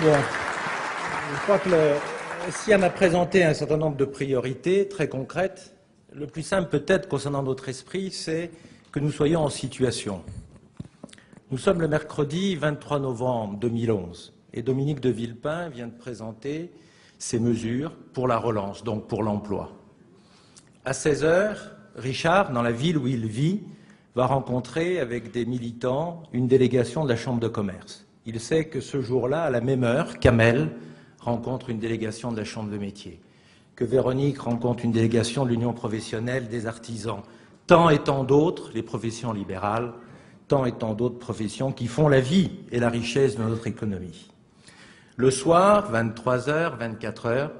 Bien. Je crois que si on a présenté un certain nombre de priorités très concrètes, le plus simple peut-être concernant notre esprit, c'est que nous soyons en situation. Nous sommes le mercredi 23 novembre 2011 et Dominique de Villepin vient de présenter ses mesures pour la relance, donc pour l'emploi. À 16 heures, Richard, dans la ville où il vit, va rencontrer avec des militants une délégation de la Chambre de commerce. Il sait que ce jour-là, à la même heure, Kamel rencontre une délégation de la Chambre de métier, que Véronique rencontre une délégation de l'Union professionnelle des artisans, tant et tant d'autres, les professions libérales, tant et tant d'autres professions qui font la vie et la richesse de notre économie. Le soir, 23h, 24h,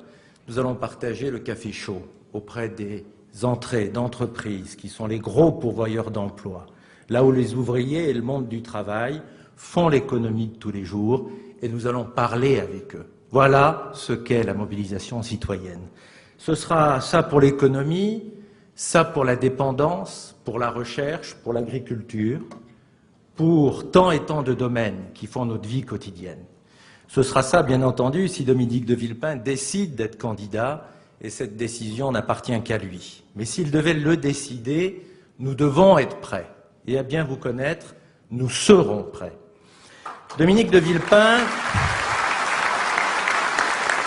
nous allons partager le café chaud auprès des entrées d'entreprises qui sont les gros pourvoyeurs d'emplois, là où les ouvriers et le monde du travail font l'économie de tous les jours, et nous allons parler avec eux. Voilà ce qu'est la mobilisation citoyenne. Ce sera ça pour l'économie, ça pour la dépendance, pour la recherche, pour l'agriculture, pour tant et tant de domaines qui font notre vie quotidienne. Ce sera ça, bien entendu, si Dominique de Villepin décide d'être candidat, et cette décision n'appartient qu'à lui. Mais s'il devait le décider, nous devons être prêts. Et à bien vous connaître, nous serons prêts. Dominique de Villepin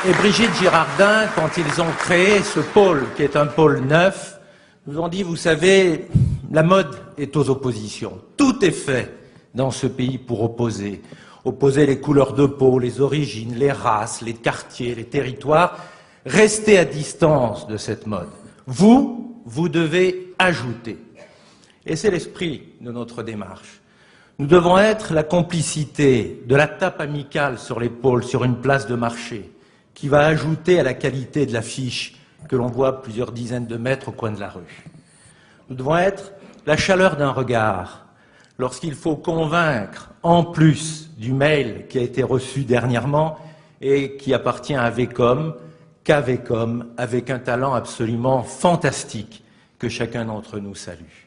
et Brigitte Girardin, quand ils ont créé ce pôle, qui est un pôle neuf, nous ont dit, vous savez, la mode est aux oppositions. Tout est fait dans ce pays pour opposer. Opposer les couleurs de peau, les origines, les races, les quartiers, les territoires. Restez à distance de cette mode. Vous devez ajouter. Et c'est l'esprit de notre démarche. Nous devons être la complicité de la tape amicale sur l'épaule, sur une place de marché, qui va ajouter à la qualité de l'affiche que l'on voit plusieurs dizaines de mètres au coin de la rue. Nous devons être la chaleur d'un regard, lorsqu'il faut convaincre, en plus du mail qui a été reçu dernièrement et qui appartient à Vecom, qu'Avecom, avec un talent absolument fantastique que chacun d'entre nous salue.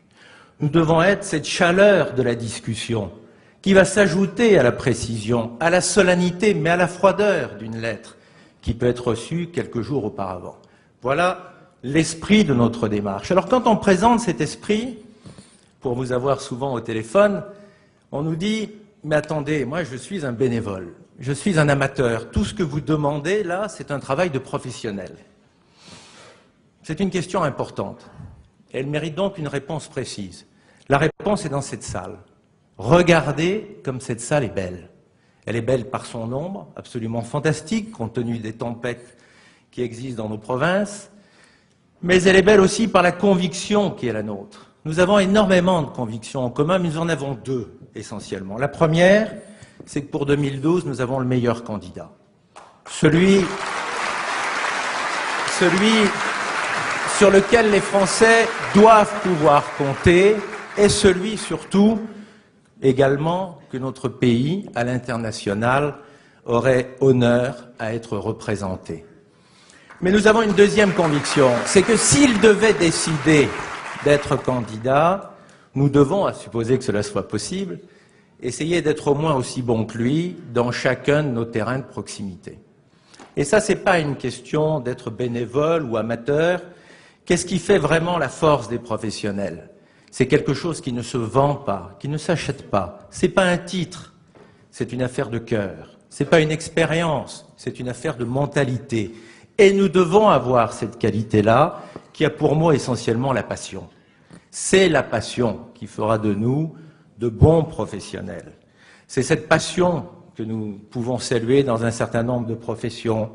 Nous devons être cette chaleur de la discussion qui va s'ajouter à la précision, à la solennité, mais à la froideur d'une lettre qui peut être reçue quelques jours auparavant. Voilà l'esprit de notre démarche. Alors quand on présente cet esprit, pour vous avoir souvent au téléphone, on nous dit « mais attendez, moi je suis un bénévole, je suis un amateur, tout ce que vous demandez là, c'est un travail de professionnel ». C'est une question importante. Elle mérite donc une réponse précise. La réponse est dans cette salle. Regardez comme cette salle est belle. Elle est belle par son nombre, absolument fantastique, compte tenu des tempêtes qui existent dans nos provinces, mais elle est belle aussi par la conviction qui est la nôtre. Nous avons énormément de convictions en commun, mais nous en avons deux, essentiellement. La première, c'est que pour 2012, nous avons le meilleur candidat. Celui sur lequel les Français doivent pouvoir compter, et celui surtout également que notre pays, à l'international, aurait honneur à être représenté. Mais nous avons une deuxième conviction, c'est que s'il devait décider d'être candidat, nous devons, à supposer que cela soit possible, essayer d'être au moins aussi bons que lui dans chacun de nos terrains de proximité. Et ça, c'est pas une question d'être bénévole ou amateur. Qu'est-ce qui fait vraiment la force des professionnels? C'est quelque chose qui ne se vend pas, qui ne s'achète pas. C'est pas un titre, c'est une affaire de cœur. C'est pas une expérience, c'est une affaire de mentalité. Et nous devons avoir cette qualité-là, qui a pour moi essentiellement la passion. C'est la passion qui fera de nous de bons professionnels. C'est cette passion que nous pouvons saluer dans un certain nombre de professions.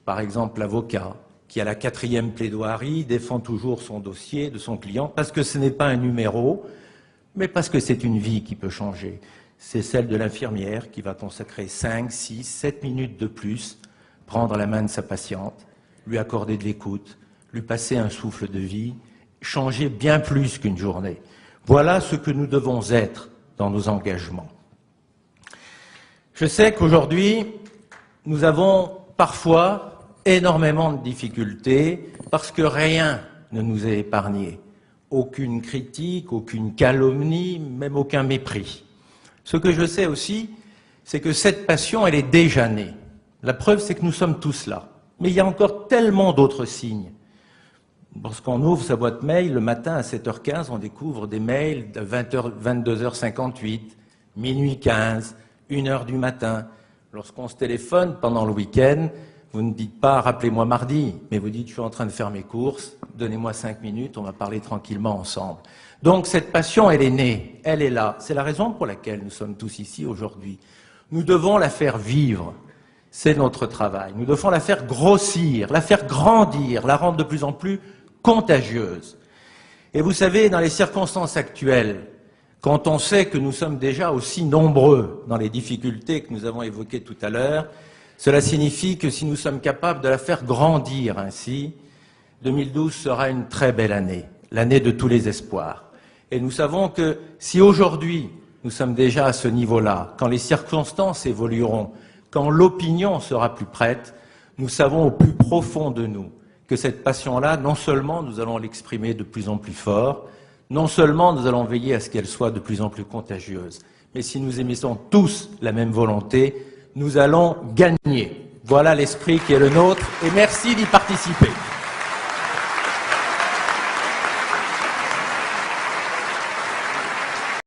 Par exemple, l'avocat, qui à la 4e plaidoirie défend toujours son dossier de son client, parce que ce n'est pas un numéro, mais parce que c'est une vie qui peut changer. C'est celle de l'infirmière qui va consacrer 5, 6, 7 minutes de plus, prendre la main de sa patiente, lui accorder de l'écoute, lui passer un souffle de vie, changer bien plus qu'une journée. Voilà ce que nous devons être dans nos engagements. Je sais qu'aujourd'hui, nous avons parfois énormément de difficultés parce que rien ne nous est épargné. Aucune critique, aucune calomnie, même aucun mépris. Ce que je sais aussi, c'est que cette passion, elle est déjà née. La preuve, c'est que nous sommes tous là. Mais il y a encore tellement d'autres signes. Lorsqu'on ouvre sa boîte mail, le matin à 7h15, on découvre des mails de 22h58, minuit 15, 1h du matin. Lorsqu'on se téléphone pendant le week-end, vous ne dites pas « rappelez-moi mardi », mais vous dites « je suis en train de faire mes courses, donnez-moi 5 minutes, on va parler tranquillement ensemble ». Donc cette passion, elle est née, elle est là. C'est la raison pour laquelle nous sommes tous ici aujourd'hui. Nous devons la faire vivre, c'est notre travail. Nous devons la faire grossir, la faire grandir, la rendre de plus en plus contagieuse. Et vous savez, dans les circonstances actuelles, quand on sait que nous sommes déjà aussi nombreux dans les difficultés que nous avons évoquées tout à l'heure, cela signifie que si nous sommes capables de la faire grandir ainsi, 2012 sera une très belle année, l'année de tous les espoirs. Et nous savons que si aujourd'hui nous sommes déjà à ce niveau-là, quand les circonstances évolueront, quand l'opinion sera plus prête, nous savons au plus profond de nous que cette passion-là, non seulement nous allons l'exprimer de plus en plus fort, non seulement nous allons veiller à ce qu'elle soit de plus en plus contagieuse, mais si nous émettons tous la même volonté, nous allons gagner. Voilà l'esprit qui est le nôtre et merci d'y participer.